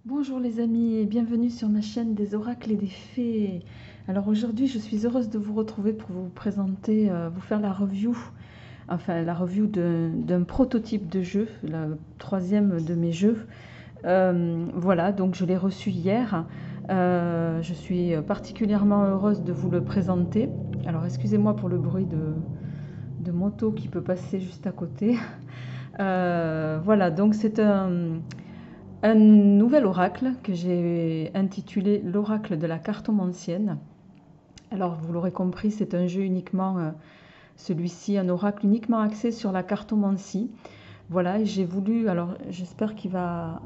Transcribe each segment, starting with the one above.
Bonjour les amis et bienvenue sur ma chaîne des oracles et des fées. Alors aujourd'hui je suis heureuse de vous retrouver pour vous présenter, vous faire la review d'un prototype de jeu, le troisième de mes jeux. Voilà, donc je l'ai reçu hier. Je suis particulièrement heureuse de vous le présenter. Alors excusez-moi pour le bruit de moto qui peut passer juste à côté. Voilà, donc c'est un nouvel oracle que j'ai intitulé l'oracle de la cartomancienne. Alors vous l'aurez compris, c'est un jeu uniquement, celui-ci, un oracle uniquement axé sur la cartomancie. Voilà, et j'ai voulu, alors j'espère qu'il va...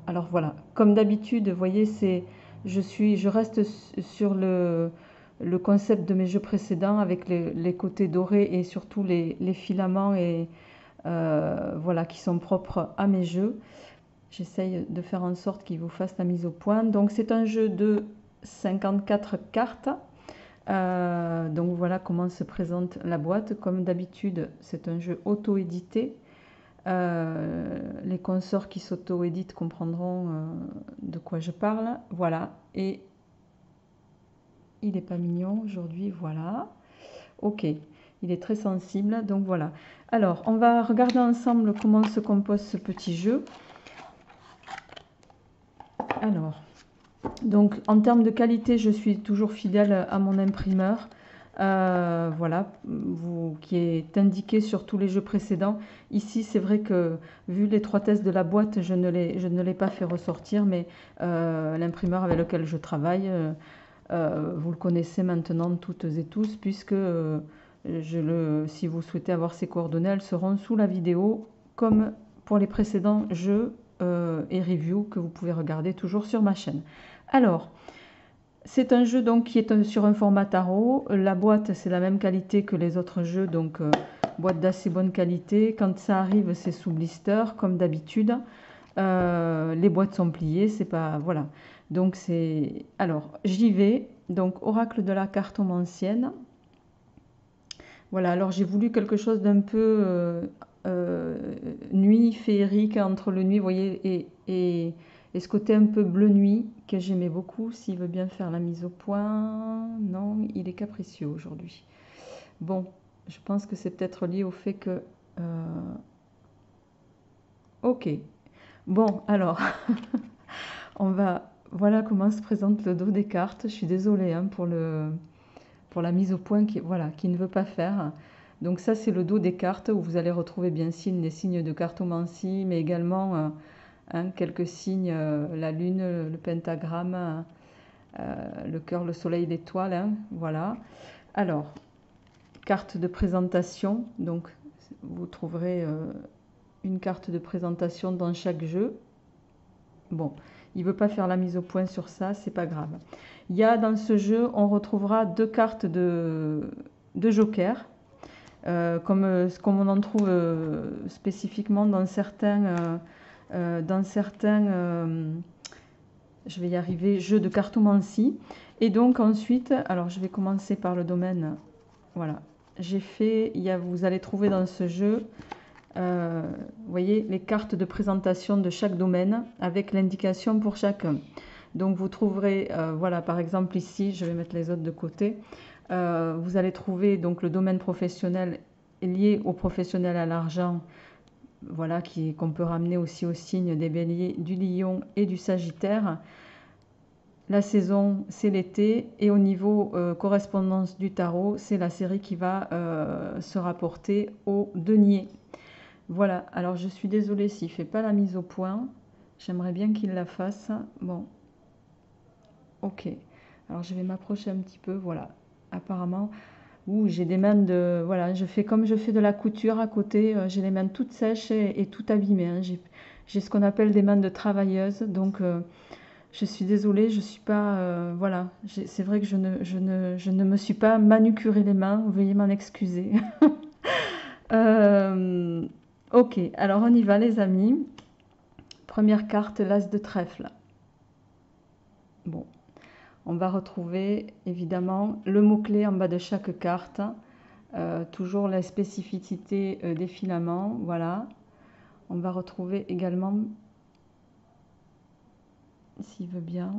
Alors voilà, comme d'habitude, vous voyez, je reste sur le concept de mes jeux précédents avec les côtés dorés et surtout les filaments et voilà, qui sont propres à mes jeux. J'essaye de faire en sorte qu'il vous fasse la mise au point. Donc c'est un jeu de 54 cartes. Donc voilà comment se présente la boîte. Comme d'habitude, c'est un jeu auto-édité. Les consorts qui s'auto-éditent comprendront de quoi je parle. Voilà. Et il n'est pas mignon aujourd'hui. Voilà. Ok. Il est très sensible. Donc voilà. Alors, on va regarder ensemble comment se compose ce petit jeu. Alors, donc en termes de qualité, je suis toujours fidèle à mon imprimeur. Voilà, qui est indiqué sur tous les jeux précédents. Ici, c'est vrai que vu l'étroitesse de la boîte, je ne l'ai pas fait ressortir, mais l'imprimeur avec lequel je travaille, vous le connaissez maintenant toutes et tous, puisque si vous souhaitez avoir ses coordonnées, elles seront sous la vidéo, comme pour les précédents jeux et reviews que vous pouvez regarder toujours sur ma chaîne. Alors, c'est un jeu donc qui est sur un format tarot. La boîte, c'est la même qualité que les autres jeux, donc boîte d'assez bonne qualité. Quand ça arrive, c'est sous blister, comme d'habitude. Les boîtes sont pliées, c'est pas... Voilà. Donc c'est... Alors, j'y vais. Donc, oracle de la cartomancienne. Voilà, alors j'ai voulu quelque chose d'un peu nuit féerique, entre le nuit, vous voyez, et ce côté un peu bleu nuit que j'aimais beaucoup. S'il veut bien faire la mise au point, non, il est capricieux aujourd'hui. Bon, je pense que c'est peut-être lié au fait que... ok, bon, alors, on va... Voilà comment se présente le dos des cartes. Je suis désolée hein, pour la mise au point voilà, qui ne veut pas faire. Donc ça, c'est le dos des cartes où vous allez retrouver bien sûr les signes de cartomancie, mais également hein, quelques signes, la lune, le pentagramme, le cœur, le soleil, l'étoile. Hein, voilà. Alors, carte de présentation. Donc, vous trouverez une carte de présentation dans chaque jeu. Bon, il ne veut pas faire la mise au point sur ça, c'est pas grave. Il y a dans ce jeu, on retrouvera deux cartes de joker, comme on en trouve spécifiquement dans certains, je vais y arriver, jeux de cartomancie. Et donc ensuite, alors je vais commencer par le domaine. Voilà, vous allez trouver dans ce jeu vous voyez les cartes de présentation de chaque domaine avec l'indication pour chacun. Donc vous trouverez, voilà par exemple ici, je vais mettre les autres de côté, vous allez trouver donc le domaine professionnel lié au professionnel à l'argent, voilà qu'on peut ramener aussi au signe des béliers, du lion et du sagittaire. La saison, c'est l'été, et au niveau correspondance du tarot, c'est la série qui va se rapporter au denier. Voilà, alors je suis désolée s'il ne fait pas la mise au point. J'aimerais bien qu'il la fasse. Bon, ok. Alors je vais m'approcher un petit peu, voilà. Apparemment, j'ai des mains de... Voilà, je fais comme je fais de la couture à côté. J'ai les mains toutes sèches et tout abîmées. Hein. J'ai ce qu'on appelle des mains de travailleuse. Donc je suis désolée, je suis pas... voilà, c'est vrai que je ne me suis pas manucuré les mains. Veuillez m'en excuser. Euh, ok, alors on y va les amis. Première carte, l'as de trèfle. Bon, on va retrouver évidemment le mot-clé en bas de chaque carte. Toujours la spécificité des filaments, voilà. On va retrouver également s'il veut bien.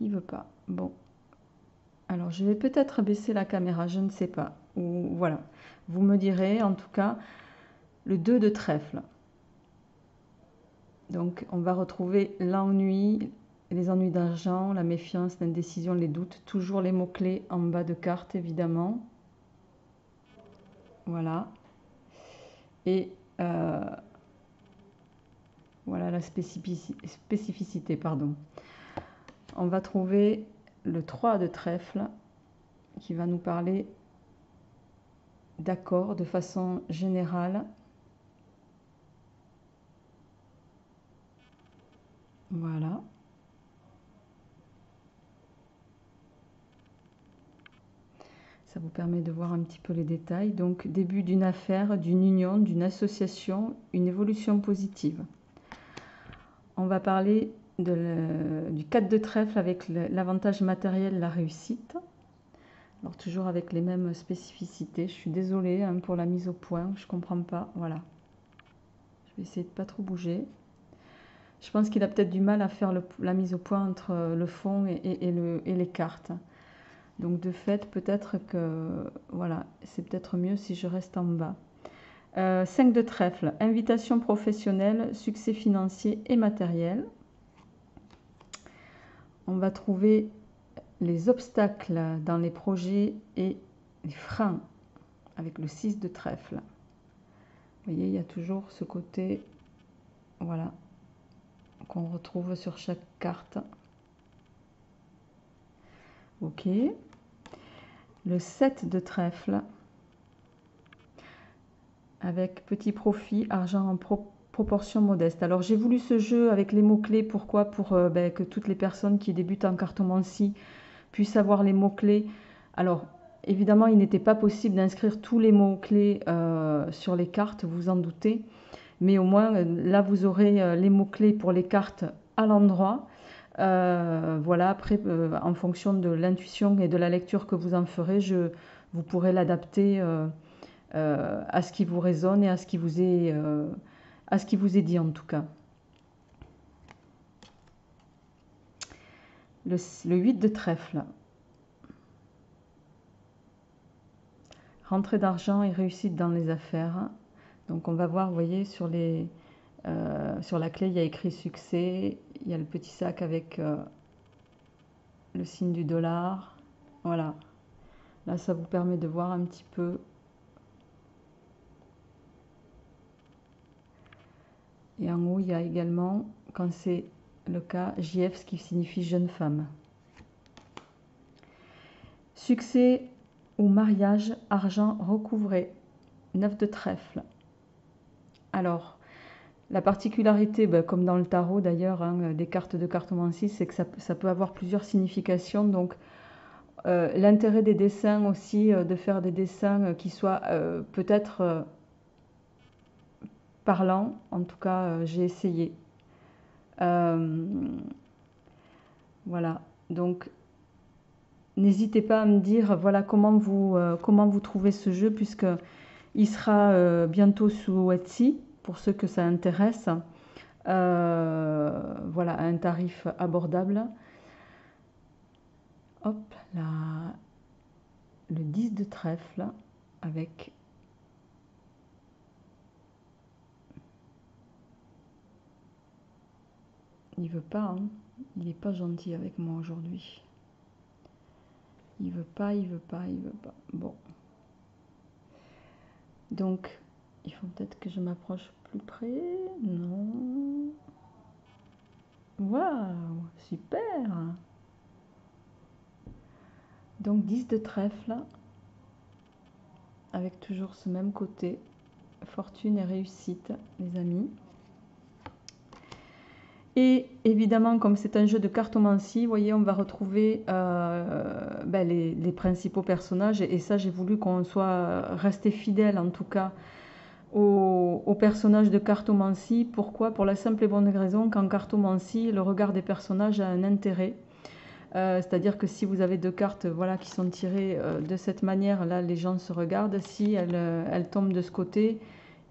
Il veut pas. Bon. Alors, je vais peut-être baisser la caméra, je ne sais pas. Ou voilà. Vous me direz, en tout cas, le 2 de trèfle. Donc, on va retrouver l'ennui, les ennuis d'argent, la méfiance, l'indécision, les doutes. Toujours les mots-clés en bas de carte, évidemment. Voilà. Et voilà la spécificité, pardon. On va trouver le 3 de trèfle qui va nous parler d'accord de façon générale. Voilà. Ça vous permet de voir un petit peu les détails. Donc, début d'une affaire, d'une union, d'une association, une évolution positive. On va parler du 4 de trèfle avec l'avantage matériel, la réussite. Alors, toujours avec les mêmes spécificités. Je suis désolée hein, pour la mise au point, je ne comprends pas. Voilà. Je vais essayer de ne pas trop bouger. Je pense qu'il a peut-être du mal à faire la mise au point entre le fond et les cartes. Donc de fait, peut-être que voilà, c'est peut-être mieux si je reste en bas. 5 de trèfle, invitation professionnelle, succès financier et matériel. On va trouver les obstacles dans les projets et les freins avec le 6 de trèfle. Vous voyez, il y a toujours ce côté, voilà, qu'on retrouve sur chaque carte. Ok. Le 7 de trèfle avec petit profit, argent en proportion modeste. Alors j'ai voulu ce jeu avec les mots-clés, pourquoi? Pour que toutes les personnes qui débutent en cartomancie puissent avoir les mots-clés. Alors évidemment, il n'était pas possible d'inscrire tous les mots-clés sur les cartes, vous en doutez. Mais au moins, là, vous aurez les mots-clés pour les cartes à l'endroit. Voilà, après, en fonction de l'intuition et de la lecture que vous en ferez, vous pourrez l'adapter à ce qui vous résonne et à ce qui vous est dit en tout cas. Le 8 de trèfle. Rentrée d'argent et réussite dans les affaires. Donc on va voir, vous voyez, sur la clé, il y a écrit succès. Il y a le petit sac avec le signe du dollar. Voilà. Là, ça vous permet de voir un petit peu. Et en haut, il y a également, quand c'est le cas, JF, ce qui signifie jeune femme. Succès ou mariage, argent recouvré. 9 de trèfle. Alors, la particularité, comme dans le tarot d'ailleurs, hein, des cartes de cartomancie, c'est que ça peut avoir plusieurs significations. Donc, l'intérêt des dessins aussi, de faire des dessins qui soient peut-être parlants. En tout cas, j'ai essayé. Voilà. Donc, n'hésitez pas à me dire voilà comment vous trouvez ce jeu, puisqu'il sera bientôt sous Etsy, pour ceux que ça intéresse. Voilà, à un tarif abordable. Hop, là, le 10 de trèfle avec il veut pas, hein. Il n'est pas gentil avec moi aujourd'hui. Il veut pas, il veut pas, il veut pas. Bon. Donc, il faut peut-être que je m'approche plus près. Non. Waouh, super. Donc 10 de trèfle avec toujours ce même côté. Fortune et réussite, les amis. Et évidemment, comme c'est un jeu de cartomancie, vous voyez, on va retrouver les principaux personnages. Et ça, j'ai voulu qu'on soit resté fidèle, en tout cas, aux personnages de cartomancie. Pourquoi? Pour la simple et bonne raison qu'en cartomancie, le regard des personnages a un intérêt. C'est-à-dire que si vous avez deux cartes voilà, qui sont tirées de cette manière, là, les gens se regardent. Si elles tombent de ce côté,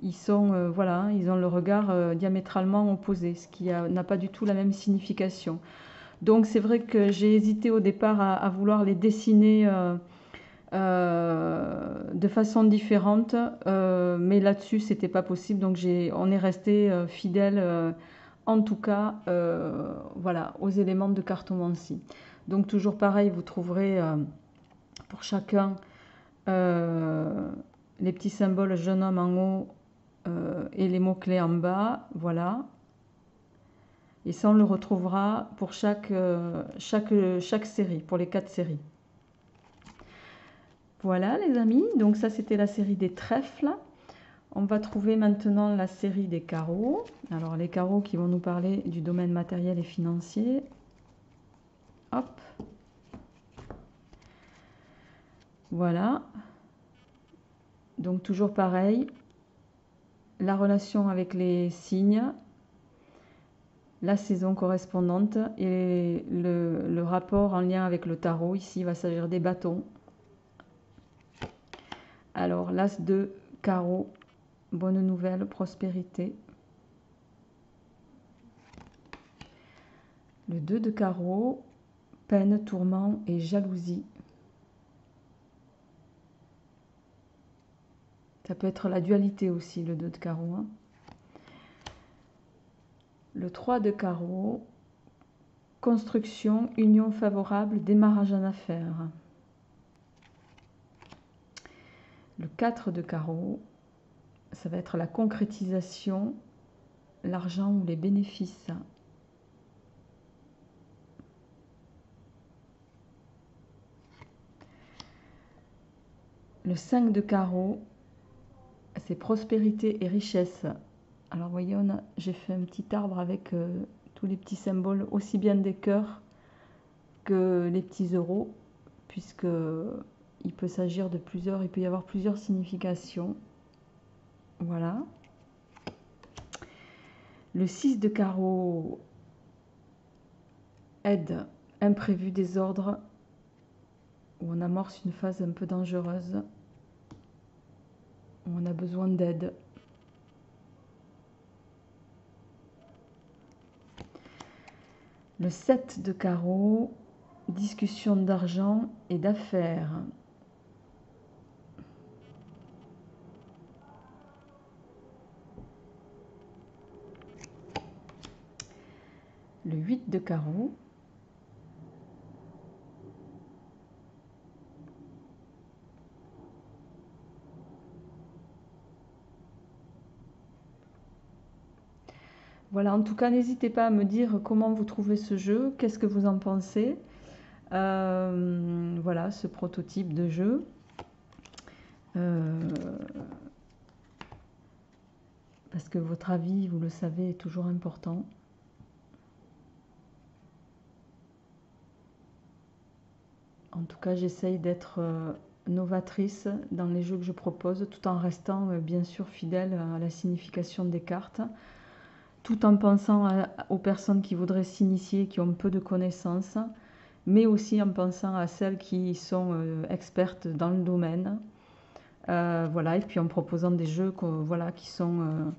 ils sont, voilà, ils ont le regard diamétralement opposé, ce qui n'a pas du tout la même signification. Donc c'est vrai que j'ai hésité au départ à vouloir les dessiner de façon différente, mais là-dessus c'était pas possible, donc on est resté fidèle en tout cas voilà, aux éléments de cartomancie. Donc toujours pareil, vous trouverez pour chacun les petits symboles jeune homme en haut et les mots-clés en bas, voilà. Et ça, on le retrouvera pour chaque série, pour les 4 séries. Voilà les amis, donc ça c'était la série des trèfles. On va trouver maintenant la série des carreaux. Alors les carreaux qui vont nous parler du domaine matériel et financier. Hop. Voilà. Donc toujours pareil, la relation avec les signes, la saison correspondante et le rapport en lien avec le tarot. Ici, il va s'agir des bâtons. Alors, l'as de carreau, bonne nouvelle, prospérité. Le 2 de carreau, peine, tourment et jalousie. Ça peut être la dualité aussi, le 2 de carreau. Hein. Le 3 de carreau, construction, union favorable, démarrage en affaires. Le 4 de carreau, ça va être la concrétisation, l'argent ou les bénéfices. Le 5 de carreau, c'est prospérité et richesse. Alors, vous voyez, j'ai fait un petit arbre avec tous les petits symboles, aussi bien des cœurs que les petits euros, puisque il peut s'agir de plusieurs, il peut y avoir plusieurs significations. Voilà. Le 6 de carreau, aide, imprévu, désordre, où on amorce une phase un peu dangereuse, où on a besoin d'aide. Le 7 de carreau, discussion d'argent et d'affaires. Le 8 de carreau, voilà, en tout cas, n'hésitez pas à me dire comment vous trouvez ce jeu, qu'est-ce que vous en pensez. Voilà, ce prototype de jeu. Parce que votre avis, vous le savez, est toujours important. En tout cas, j'essaye d'être novatrice dans les jeux que je propose, tout en restant bien sûr fidèle à la signification des cartes, tout en pensant aux personnes qui voudraient s'initier, qui ont peu de connaissances, mais aussi en pensant à celles qui sont expertes dans le domaine. Voilà, et puis en proposant des jeux voilà, qui sont...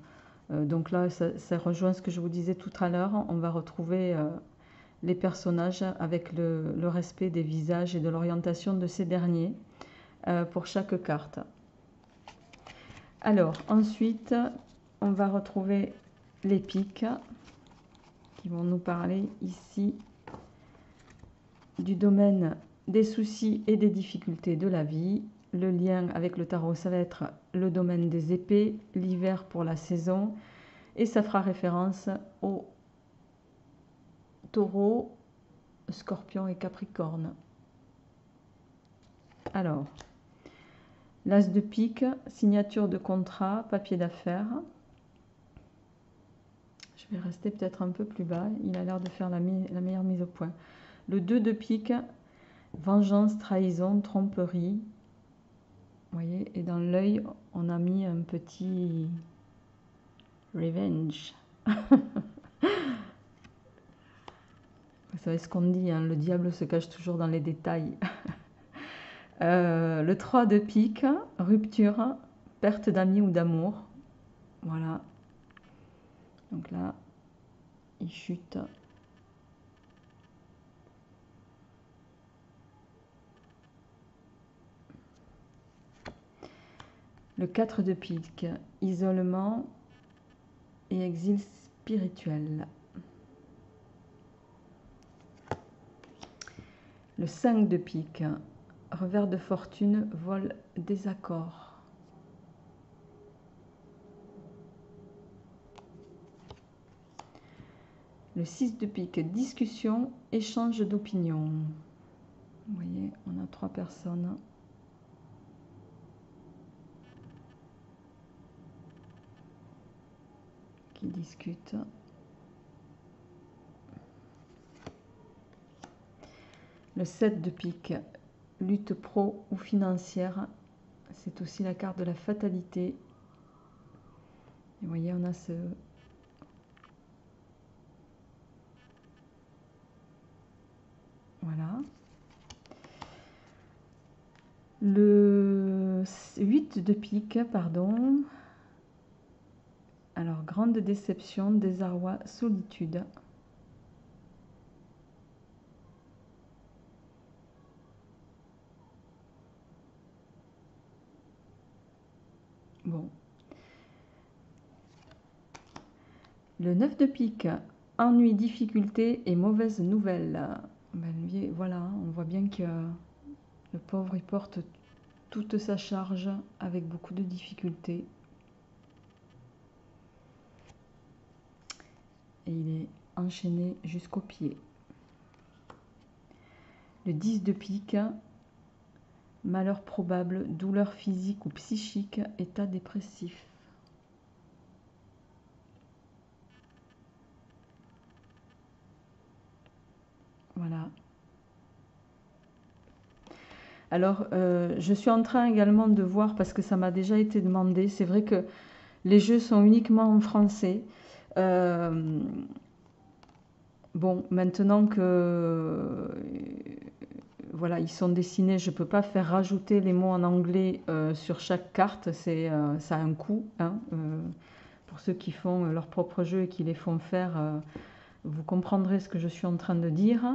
donc là, ça rejoint ce que je vous disais tout à l'heure. On va retrouver les personnages avec le respect des visages et de l'orientation de ces derniers pour chaque carte. Alors, ensuite, on va retrouver les pics qui vont nous parler ici du domaine des soucis et des difficultés de la vie. Le lien avec le tarot, ça va être le domaine des épées, l'hiver pour la saison, et ça fera référence aux taureaux, scorpions et capricorne. Alors, l'as de pique, signature de contrat, papier d'affaires. Je vais rester peut-être un peu plus bas, il a l'air de faire la meilleure mise au point. Le 2 de pique, vengeance, trahison, tromperie. Vous voyez, et dans l'œil, on a mis un petit revenge. Vous savez ce qu'on dit, hein, le diable se cache toujours dans les détails. Le 3 de pique, rupture, perte d'amis ou d'amour. Voilà. Donc là, il chute. Le 4 de pique, isolement et exil spirituel. Le 5 de pique, revers de fortune, vol, désaccord. Le 6 de pique, discussion, échange d'opinion. Vous voyez, on a 3 personnes. Qui discutent. Le 7 de pique, lutte pro ou financière. C'est aussi la carte de la fatalité. Et vous voyez, on a ce... Voilà. Le 8 de pique, pardon. Alors, grande déception, désarroi, solitude. Bon. Le 9 de pique, ennui, difficulté et mauvaise nouvelle. Ben, lui, voilà, on voit bien que le pauvre, il porte toute sa charge avec beaucoup de difficultés. Et il est enchaîné jusqu'au pied. Le 10 de pique, malheur probable, douleur physique ou psychique, état dépressif. Voilà. Alors, je suis en train également de voir, parce que ça m'a déjà été demandé, c'est vrai que les jeux sont uniquement en français. Bon, maintenant que voilà, ils sont dessinés, je ne peux pas faire rajouter les mots en anglais sur chaque carte, ça a un coût. Hein, pour ceux qui font leurs propres jeux et qui les font faire, vous comprendrez ce que je suis en train de dire.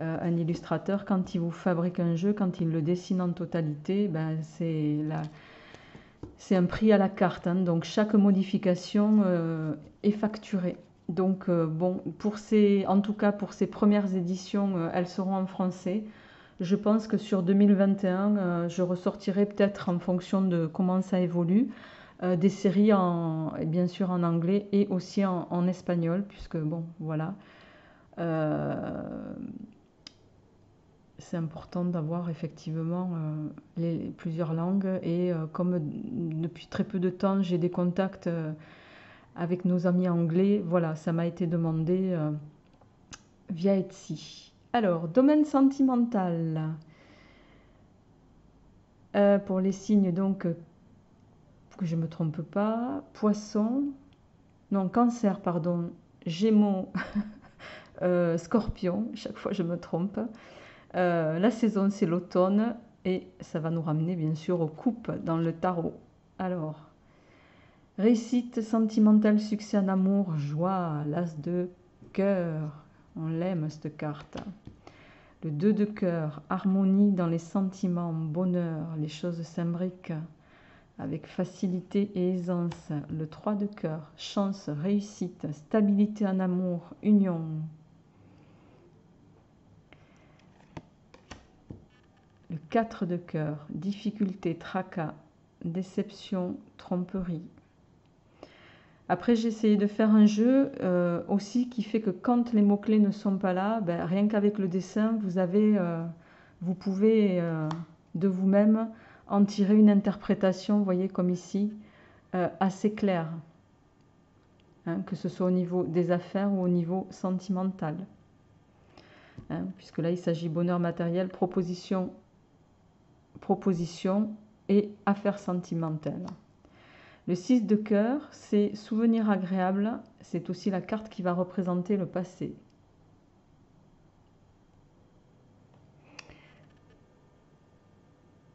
Un illustrateur, quand il vous fabrique un jeu, quand il le dessine en totalité, ben c'est un prix à la carte. Hein, donc chaque modification est facturée. Donc bon, en tout cas pour ces premières éditions, elles seront en français. Je pense que sur 2021, je ressortirai peut-être en fonction de comment ça évolue, des séries bien sûr en anglais et aussi en espagnol, puisque bon, voilà. C'est important d'avoir effectivement plusieurs langues et comme depuis très peu de temps j'ai des contacts avec nos amis anglais, voilà, ça m'a été demandé via Etsy. Alors, domaine sentimental. Pour les signes, donc, que je ne me trompe pas, poisson, non, cancer, pardon, gémeaux, scorpion, chaque fois je me trompe. La saison, c'est l'automne et ça va nous ramener bien sûr aux coupes dans le tarot. Alors, réussite sentimentale, succès en amour, joie, l'as de cœur, on l'aime cette carte. Le 2 de cœur, harmonie dans les sentiments, bonheur, les choses s'imbriquent avec facilité et aisance. Le 3 de cœur, chance, réussite, stabilité en amour, union. Le 4 de cœur, difficulté, tracas, déception, tromperie. Après, j'ai essayé de faire un jeu aussi qui fait que quand les mots-clés ne sont pas là, ben, rien qu'avec le dessin, vous pouvez de vous-même en tirer une interprétation, vous voyez comme ici, assez claire. Hein, que ce soit au niveau des affaires ou au niveau sentimental. Hein, puisque là, il s'agit bonheur matériel, proposition et affaires sentimentales. Le 6 de cœur, c'est souvenir agréable, c'est aussi la carte qui va représenter le passé.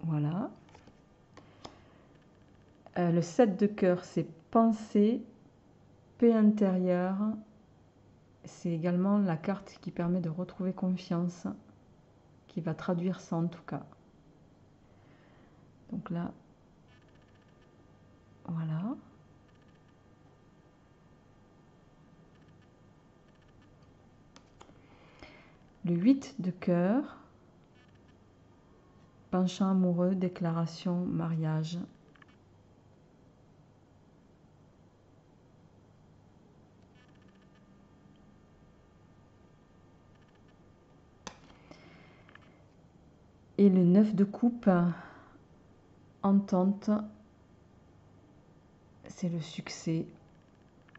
Voilà. Le 7 de cœur, c'est pensée, paix intérieure. C'est également la carte qui permet de retrouver confiance, qui va traduire ça en tout cas. Donc là, voilà. Le 8 de cœur, penchant amoureux, déclaration, mariage. Et le 9 de coupe, entente, c'est le succès,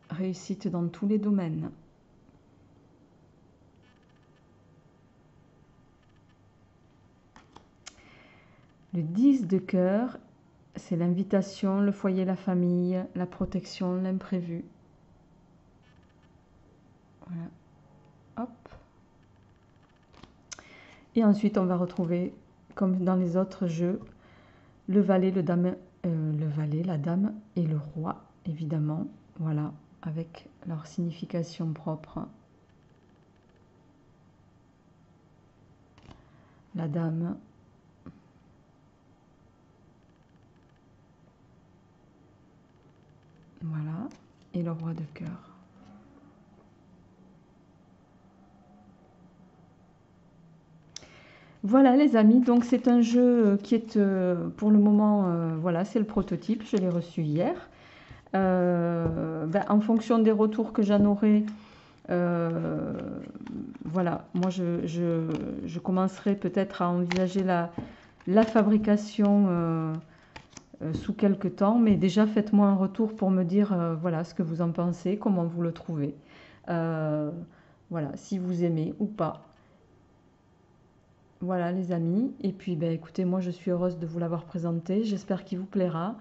réussite dans tous les domaines. Le 10 de cœur, c'est l'invitation, le foyer, la famille, la protection, l'imprévu. Voilà. Hop. Et ensuite, on va retrouver, comme dans les autres jeux, le valet, la dame et le roi, évidemment. Voilà, avec leur signification propre. La dame. Voilà, et le roi de cœur. Voilà les amis, donc c'est un jeu qui est pour le moment, voilà, c'est le prototype, je l'ai reçu hier. En fonction des retours que j'en aurai, voilà, moi je commencerai peut-être à envisager la fabrication sous quelques temps, mais déjà faites-moi un retour pour me dire voilà ce que vous en pensez, comment vous le trouvez. Voilà, si vous aimez ou pas. Voilà les amis, et puis écoutez, moi je suis heureuse de vous l'avoir présenté, j'espère qu'il vous plaira.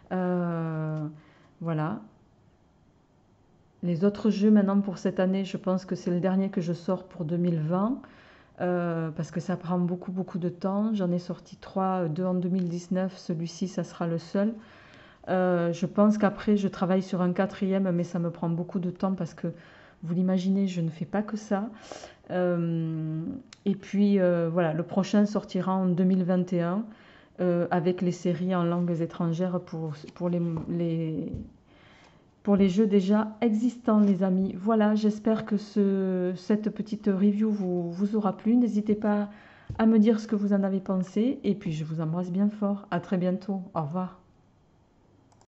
Voilà. Les autres jeux maintenant pour cette année, je pense que c'est le dernier que je sors pour 2020, parce que ça prend beaucoup de temps. J'en ai sorti 3, 2 en 2019, celui-ci ça sera le seul. Je pense qu'après je travaille sur un quatrième, mais ça me prend beaucoup de temps parce que vous l'imaginez, je ne fais pas que ça. Et puis voilà, le prochain sortira en 2021 avec les séries en langues étrangères pour les jeux déjà existants, les amis. Voilà, j'espère que cette petite review vous aura plu. N'hésitez pas à me dire ce que vous en avez pensé. Et puis je vous embrasse bien fort. À très bientôt. Au revoir.